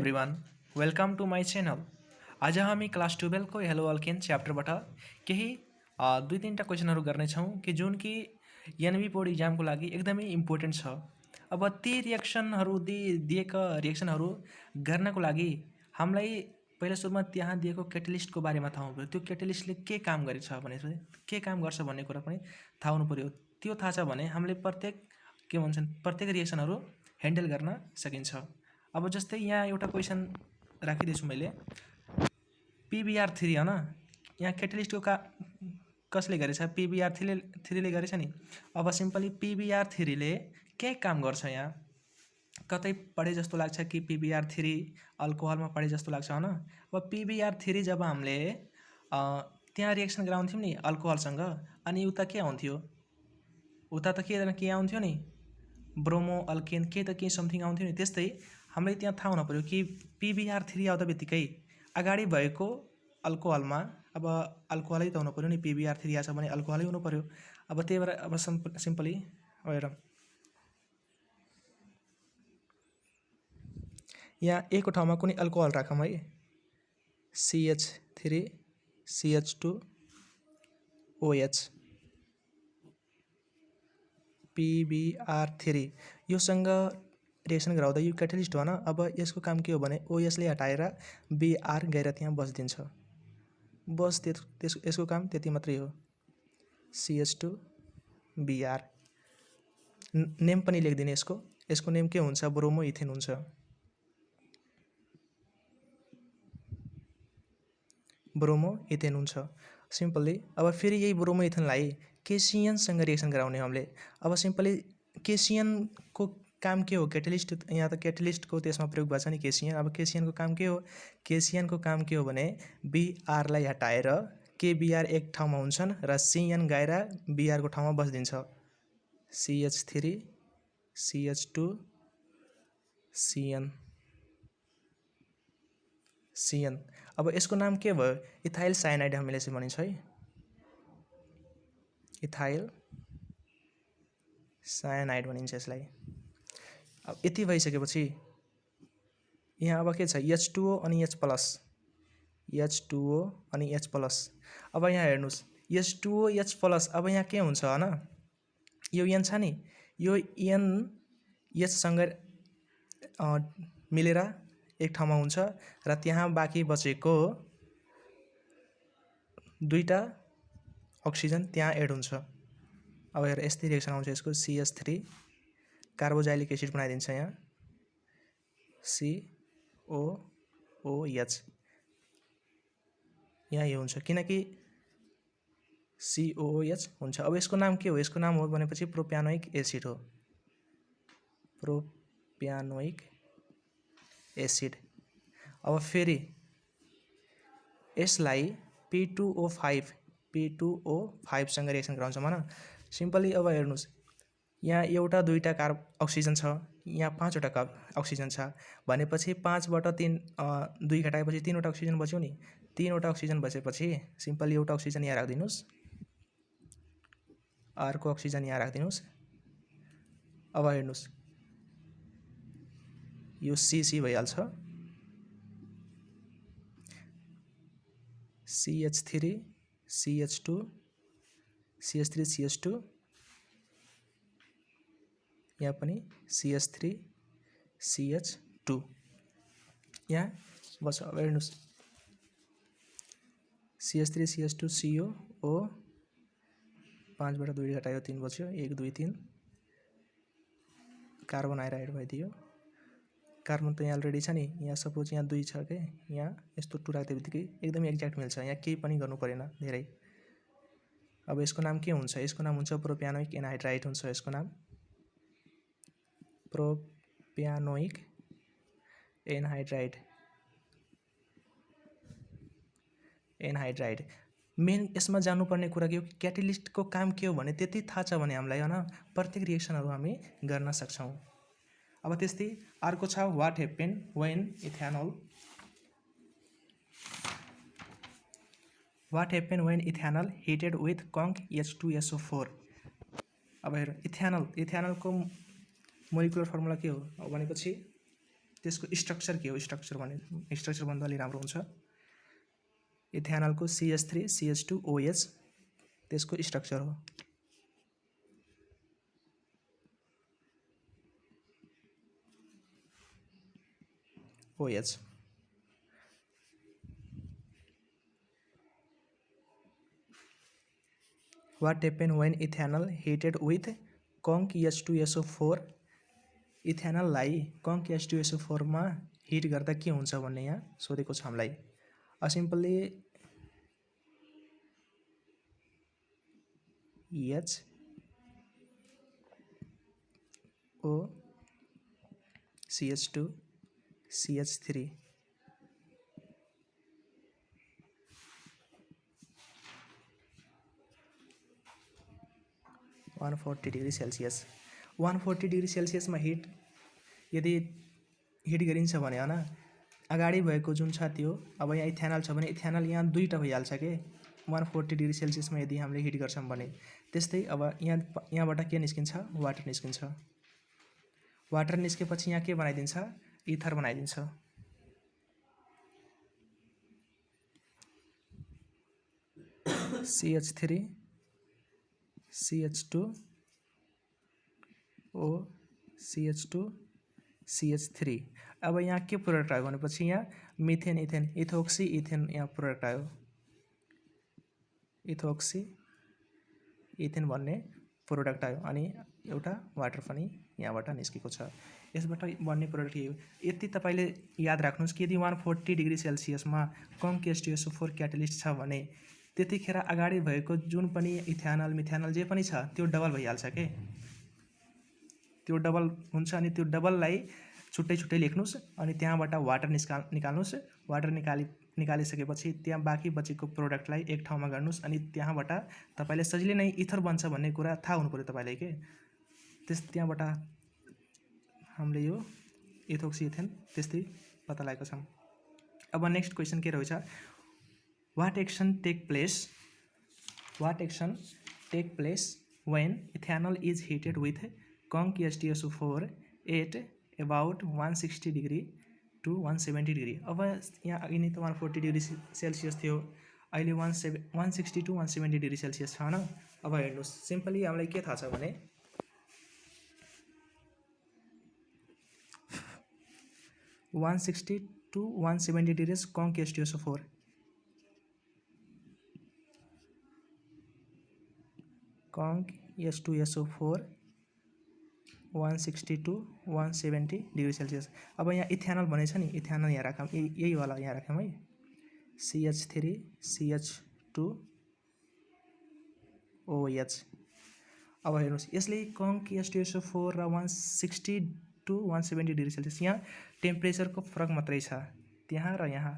Everyone, welcome to my channel. आज हामी class 12 को हेलो अल्केन च्याप्टरबाट केही दुई तीनटा क्वेशनहरु गर्नेछौँ कि जुन कि एनबी बोर्ड इक्जामको लागि एकदमै इम्पोर्टेन्ट छ। अब ती रिएक्सनहरु दिएका रिएक्सनहरु गर्नको लागि हामीलाई पहिला सुरुमा त्यहाँ दिएको क्याटलिस्टको बारेमा थाहा हुनुपर्यो। त्यो क्याटलिस्टले के काम गरेछ भने के काम गर्छ भन्ने कुरा पनि थाहा हुनुपर्यो। त्यो थाहा छ भने हामीले प्रत्येक रिएक्सनहरु ह्यान्डल गर्न सकिन्छ। अब जस्तै यहाँ एउटा क्वेशन राखिदिन्छु मैले, PBr3 हैन, यहाँ क्याटलिस्टको कसले गरेछ? PBr3 ले गरेछ नि। अब सिम्पली PBr3 ले के काम गर्छ? यहाँ कतै पढे जस्तो लाग्छ कि PBr3 अल्कोहलमा पढे जस्तो लाग्छ हैन। अब PBr3 जब हामीले त्यहाँ रिएक्सन गराउँथ्यौं नि अल्कोहलसँग, अनि उता के आउँथ्यो? उता त के आउँथ्यो नि, ब्रोमो अल्केन के त के समथिङ आउँथ्यो नि। त्यस्तै हामीले त्यहाँ थाहा हुन पर्यो कि PBr3 आउँदा बित्तिकै अगाडि भएको अल्कोहलमा, अब अल्कोहलै त हुनु पर्यो नि, PBr3 आछ भने अल्कोहलै हुनु पर्यो। अब त्यही भएर अब सिम्पली हेर, यहाँ A को ठाउँमा कुनै अल्कोहल राखौँ है, CH3 CH2 OH PBr3 योसँग reaction गराउँदा यो क्याटलिस्ट हो न। अब यसको काम के हो भने OH ले हटाएर Br गएर त्यहाँ बस्दिन्छ। बस यसको काम त्यति मात्रै हो, CH2 Br। नेम पनि लेख्दिने यसको नेम के हुन्छ? ब्रोमो इथेन हुन्छ। ब्रोमो इथेन हुन्छ सिम्पली। अब फेरि यही ब्रोमो इथेनलाई KCN सँग रिएक्सन गराउने हामीले। अब सिम्पली KCN को काम के हो? क्याटलिस्ट, यहाँ त क्याटलिस्ट को त्यसमा प्रयोग भएछ नि KCN। अब KCN को काम के हो? KCN को काम के हो भने Br लाई हटाएर KBr एक ठाउँमा हुन्छन् र CN गएर Br को ठाउँमा बस्दिन्छ, CH3 CH2 CN। अब यसको नाम के भयो? इथाइल साइनाइड हामीले यसरी भनिन्छ है, इथाइल साइनाइड भनिन्छ यसलाई। अब यति भइसकेपछि यहाँ अब के छ? H2O अनि H+, H2O अनि H+। अब यहाँ हेर्नुस्, H2O H+, अब यहाँ के हुन्छ हैन, यो N छ नि, यो N H सँग मिलेर एक ठाउँमा हुन्छ र त्यहाँ बाँकी बचेको दुईटा अक्सिजन त्यहाँ एड हुन्छ। अब हेर यस्तै रिएक्सन आउँछ यसको, CH3 कार्बोजाइलिक एसिड बनाइदिन्छ यहाँ, COOH, यहाँ यो हुन्छ किनकि COOH हुन्छ। अब यसको नाम के हो? यसको नाम हो भनेपछि प्रोप्यानोइक एसिड हो, प्रोप्यानोइक एसिड। अब फेरि यसलाई P2O5 सँग रिएक्सन गराउँछ हैन। सिम्पली अब हेर्नुस्, यहाँ एउटा दुईटा अक्सिजन छ, यहाँ 5 वटा अक्सिजन छ भनेपछि 5 बाट 2 घटाएपछि 3 वटा अक्सिजन बच्यो नि। 3 वटा अक्सिजन बचेपछि सिम्पली एउटा अक्सिजन यहाँ राख्दिनुस्, अर्को अक्सिजन यहाँ राख्दिनुस्। अब हेर्नुस्, यो CC भइहाल्छ, CH3 CH2 CH3 CH2, यहाँ पनि CH3 CH2 यहाँ बस। अब हेर्नुस्, CH3 CH2 CO 5 बाट 2 घटायो 3 बच्यो, 1 2 3 कार्बन आएर एड भइदियो। कार्बन त यहाँ अलरेडी छ नि, यहाँ सपोज यहाँ 2 छ के, यहाँ यस्तो 2 राख्दै बित्तिकै एकदमै एक्ज्याक्ट मिल्छ, यहाँ केही पनि गर्नु परेन धेरै। अब यसको नाम के हुन्छ? यसको नाम हुन्छ प्रोप्यानोइक एनहाइड्राइड हुन्छ। यसको नाम प्रोप्यानोइक एनहाइड्राइड। मेन यसमा जान्नुपर्ने कुरा के हो? क्याटलिस्टको काम के हो भने त्यति थाहा छ भने हामीलाई हैन प्रत्येक रिएक्सनहरु हामी गर्न सक्छौं। अब त्यस्तै अर्को छ, what happen when ethanol heated with conc H2SO4। अब हेर, इथेनलको मोलिकुलर फर्मुला के हो भनेपछि त्यसको स्ट्रक्चर के हो, स्ट्रक्चर भन्दा अलि राम्रो हुन्छ। इथेनलको CH3 CH2 OH त्यसको स्ट्रक्चर हो। OH What happen when ethanol heated with conc H2SO4? इथेनललाई conc H2SO4 मा हिट गर्दा के हुन्छ भन्ने यहाँ सोधेको छ हामीलाई। Simply HO CH2 CH3 140 degree Celsius 140 degree सेल्सियसमा हिट यदि हिट गरिन्छ भने हैन अगाडि भएको जुन छ त्यो अब यहाँ इथेनल छ भने इथेनल यहाँ दुईटा भइहाल्छ के 140 डिग्री सेल्सियसमा यदि हामीले हिट गर्छौं भने। त्यस्तै अब यहाँबाट के निस्किन्छ, वाटर निस्किन्छ। वाटर निस्केपछि यहाँ के बनाइदिन्छ, इथर बनाइदिन्छ। CH3 CH2 O CH2 CH3 अब यहाँ के प्रोडक्ट आयो भनेपछि यहाँ मिथेन इथेन इथोक्सी इथेन यहाँ प्रोडक्ट आयो। इथोक्सी इथेन भन्ने प्रोडक्ट आयो अनि एउटा वाटर पनि यहाँबाट निस्केको छ। यसबाट बन्ने प्रोडक्ट यही हो। यति तपाईले याद राख्नुस् कि यदि 140 डिग्री सेल्सियसमा conc H2SO4 क्याटलिस्ट छ भने त्यतिखेर अगाडि भएको जुन पनि इथेनल मिथेनल जे पनि छ त्यो डबल भइहाल्छ के। त्यो डबल हुन्छ अनि त्यो डबललाई छुट्टै छुट्टै लेख्नुस् अनि त्यहाँबाट वाटर निकाल्नुस्। वाटर निकालिसकेपछि त्यहाँ बाँकी बचेको प्रोडक्टलाई एक ठाउँमा गर्नुस् अनि त्यहाँबाट तपाईले सजिलै नै इथर बन्छ भन्ने कुरा थाहा हुनु पर्यो तपाईलाई के। त्यहाँबाट हामीले यो इथोक्सी इथेन त्यस्तै पत्ता लगाएको छौं। अब नेक्स्ट क्वेशन के रहेछ, What action take place when ethanol is heated with conc H2SO4 at about 160 degree to 170 degree? अब यहाँ अघि नै त 140 डिग्री सेल्सियस थियो, अहिले 160 to 170 डिग्री सेल्सियस छ हैन। अब हेर्नुस् सिम्पली हामीलाई के थाहा छ भने 160 to 170 degree conc H2SO4 conc H2SO4 160 to 170 degree Celsius. अब यहाँ इथेनल भनेछ नि, इथेनल यहाँ राखौं, यही वाला यहाँ राखौं है। CH3 CH2 OH। अब हेर्नुस् यसले conc H2SO4 र 160 to 170 डिग्री सेल्सियस यहाँ टेम्परेचरको फरक मात्रै छ, त्यहाँ र यहाँ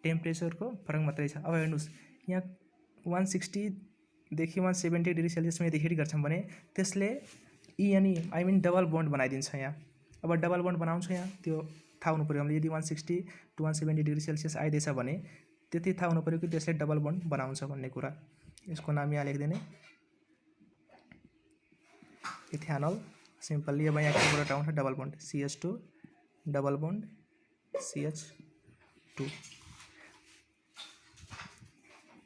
टेम्परेचरको फरक मात्रै छ। अब हेर्नुस् यहाँ 160 देखि 170 डिग्री सेल्सियसमा यदि हिट गर्छौं भने त्यसले आई मिन डबल बन्ड बनाइदिन्छ यहाँ। अब डबल बन्ड बनाउँछ यहाँ त्यो थाहा हुनु पर्यो हामीले। यदि 160 to 170 डिग्री सेल्सियस आइदिएछ भने त्यति थाहा हुनु पर्यो कि त्यसले डबल बन्ड बनाउँछ भन्ने कुरा। यसको नाम यहाँ लेख्दिने इथेनल सिम्पली। अब यहाँ के प्रोडक्ट आउँछ, double bond CH2 double bond CH2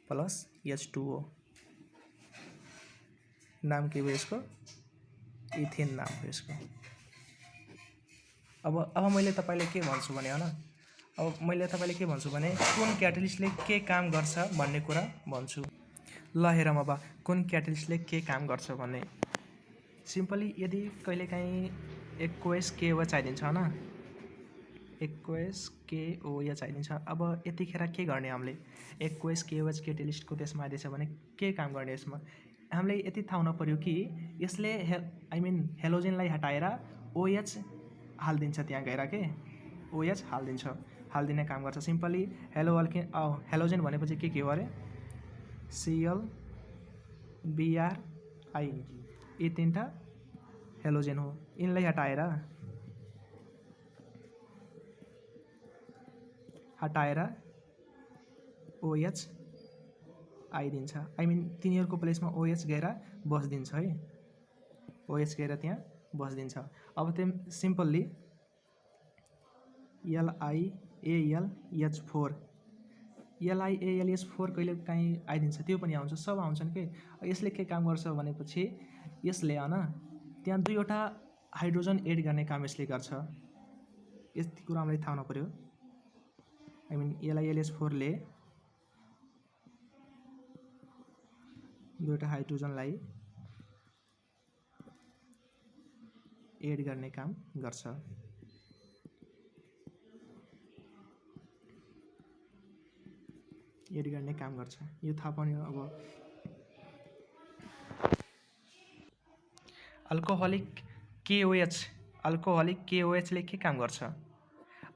plus H2O। नाम के हो यसको, इथेन नाम हो यसको। अब मैले तपाईलाई के भन्छु भने हैन, अब मैले तपाईलाई के भन्छु भने कुन क्याटलिस्टले के काम गर्छ भन्ने कुरा भन्छु। ल हेरौँ अब कुन क्याटलिस्टले के काम गर्छ भन्ने। सिम्पली यदि कहिलेकाहीँ एक्वेस KOH चाहिदिन्छ हैन, एक्वेस KOH चाहिदिन्छ। अब यतिखेर के गर्ने हामीले, एक्वेस KOH क्याटलिस्टको त्यसमा आइदिएछ भने के काम गर्ने यसमा हामीले यति थाहा हुन पर्यो कि यसले आई मिन हेलोजेनलाई हटाएर OH हाल्दिन्छ त्यहाँ गएर के, OH हाल्दिने काम गर्छ। सिम्पली हेलोजेन भनेपछि के हो अरे Cl Br I यी तीनटा हेलोजेन हो। यिनलाई हटाएर OH आइदिन्छ। आई मिन तिनीहरूको प्लेसमा OH गएर बस्दिन्छ है, OH गएर त्यहाँ बस्दिन्छ। अब त्यो सिम्पली LiAlH4 LiAlH4 कहिले काहीँ आइदिन्छ, त्यो पनि आउँछ, सब आउँछन् के। यसले के काम गर्छ भनेपछि यसले त्यहाँ दुईवटा हाइड्रोजन एड गर्ने काम यसले गर्छ। यति कुरा हामीलाई थाहा हुनु पर्यो। आई मिन LiAlH4 ले दुईवटा हाइड्रोजनलाई एड गर्ने काम गर्छ। एड गर्ने काम गर्छ, यो थाहा पाउने हो। अब अल्कोहलिक KOH ले के काम गर्छ?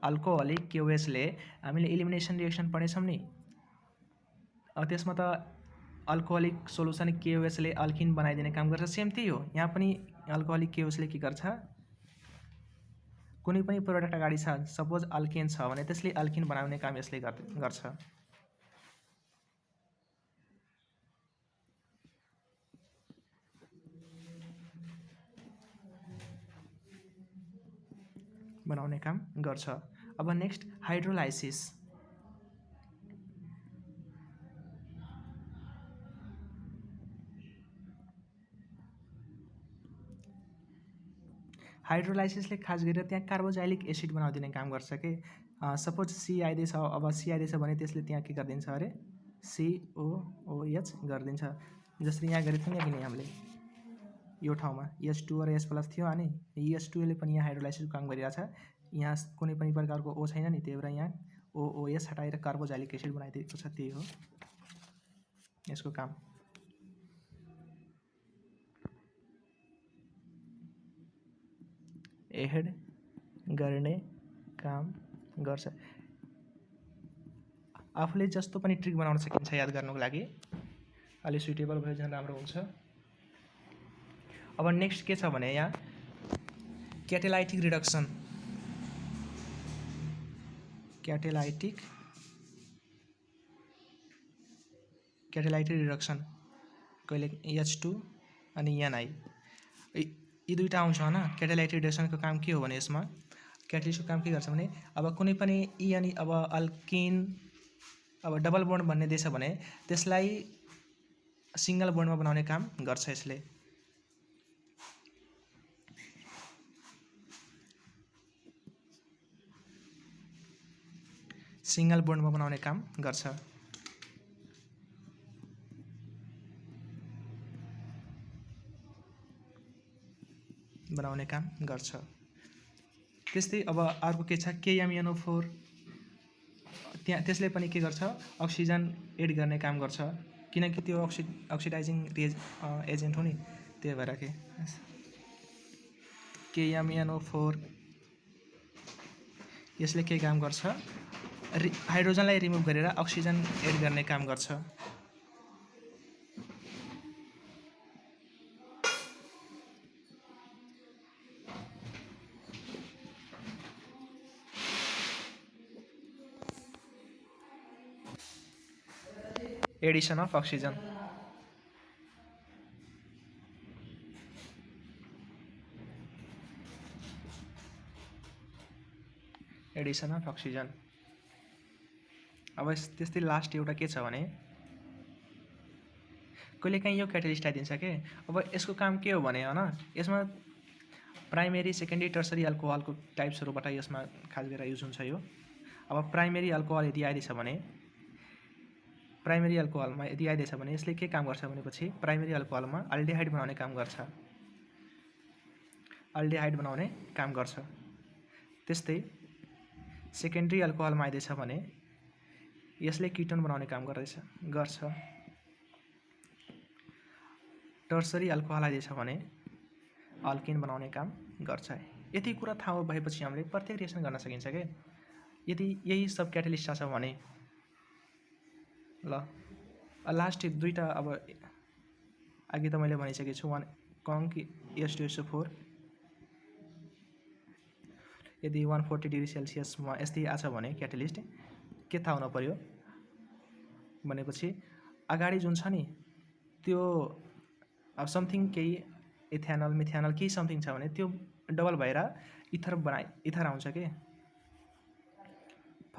अल्कोहलिक KOH ले हामीले इलिमिनेसन रिएक्सन पढेछौँ नि, त्यसमा त अल्कोहलिक सोलुसन KOH ले अल्किन बनाइदिने काम गर्छ। सेम त्यही हो, यहाँ पनि अल्कोहलिक KOH ले के गर्छ, कुनै पनि प्रोडक्ट अगाडि छ, सपोज अल्केन छ भने त्यसले अल्किन बनाउने काम यसले गर्छ। बनाउने काम गर्छ। अब नेक्स्ट हाइड्रोलाइसिस। हाइड्रोलाइसिसले खास गरेर त्यहाँ कार्बोजाइलिक एसिड बनाइदिने काम गर्छ के। सपोज सी आइदिएछ, अब सी आइदिएछ भने त्यसले त्यहाँ के गरिदिन्छ अरे COOH गरिदिन्छ। जसरी यहाँ गरेको थियौँ नि हामीले यो ठाउँमा H2 र H+ थियो अनि H2 ले पनि यहाँ हाइड्रोलाइसिसको काम गरिरहेछ। यहाँ कुनै पनि प्रकारको O छैन नि, त्यही भएर यहाँ OOS हटाएर कार्बोजाइलिक एसिड बनाइदिएको छ, त्यही हो यसको काम। एड गर्ने काम गर्छ। आफूले जस्तो पनि ट्रिक बनाउन सकिन्छ याद गर्नुको लागि, अलि सुइटेबल भयो झन् राम्रो हुन्छ। अब नेक्स्ट के छ भने यहाँ क्याटालाइटिक रिडक्सन। क्याटालाइटिक रिडक्सन कहिले H2 अनि Ni यी दुईटा आउँछ हैन। क्याटालाइटिक रिडक्सनको काम के हो भने यसमा क्याटालिस्टको काम के गर्छ भने अब कुनै पनि अनि अब अल्किन अब डबल बोन्ड भन्ने दिएछ भने त्यसलाई सिंगल बोन्डमा बनाउने काम गर्छ यसले। सिंगल बोन्डमा बनाउने काम गर्छ। त्यस्तै अब अर्को के छ KMnO4, त्यहाँ त्यसले पनि के गर्छ, अक्सिजन एड गर्ने काम गर्छ, किनकि त्यो अक्सिडाइजिङ एजेन्ट हो नि, त्यही भएर के KMnO4 यसले के काम गर्छ, हाइड्रोजनलाई रिमुभ गरेर अक्सिजन एड गर्ने काम गर्छ। Edison of oxygen. Edison of oxygen. अब त्यस्तै लास्ट एउटा के छ भने कहिलेकाहीँ यो क्याटालिस्ट आइदिन्छ के। अब यसको काम के हो भने यसमा प्राइमेरी सेकेन्डरी टर्सरी अल्कोहलको टाइप्सहरूबाट यसमा खास गरेर युज हुन्छ यो। अब प्राइमेरी अल्कोहल यदि आइदिएछ भने यसले के काम गर्छ भनेपछि प्राइमेरी अल्कोहलमा अल्डिहाइड बनाउने काम गर्छ। त्यस्तै सेकेन्डरी अल्कोहलमा आइदिएछ भने यसले किटोन बनाउने काम गर्छ। टर्सरी अल्कोहल आइदिएछ भने अल्किन बनाउने काम गर्छ। यति कुरा थाहा भएपछि हामीले प्रत्येक रिएक्सन गर्न सकिन्छ के। यदि यही सब क्याटालिस्ट छ भने ल लास्ट दुईटा अब अघि त मैले भनिसकेको छु, वान कङ्क H2SO4 यदि 140 डिग्री सेल्सियसमा यस्तै आछ भने क्याटालिस्ट के थाहा हुन पर्यो भनेपछि अगाडि जुन छ नि त्यो अब समथिङ केही इथेनल मिथेनल केही समथिङ छ भने त्यो डबल भएर इथर आउँछ के।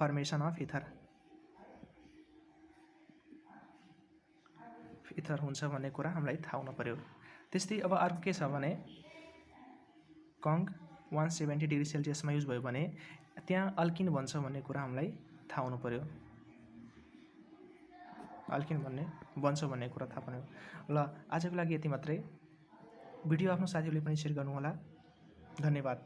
फर्मेसन अफ इथर हुन्छ भन्ने कुरा हामीलाई थाहा हुनु पर्यो। त्यस्तै अब अर्को के छ भने कङ 170 डिग्री सेल्सियसमा युज भयो भने त्यहाँ अल्किन बन्छ भन्ने कुरा हामीलाई थाहा हुनु पर्यो। अल्किन बन्छ भन्ने कुरा थाहा पर्यो। ल आजको लागि यति मात्रै। भिडियो आफ्नो साथीहरूले पनि सेयर गर्नुहोला। धन्यवाद।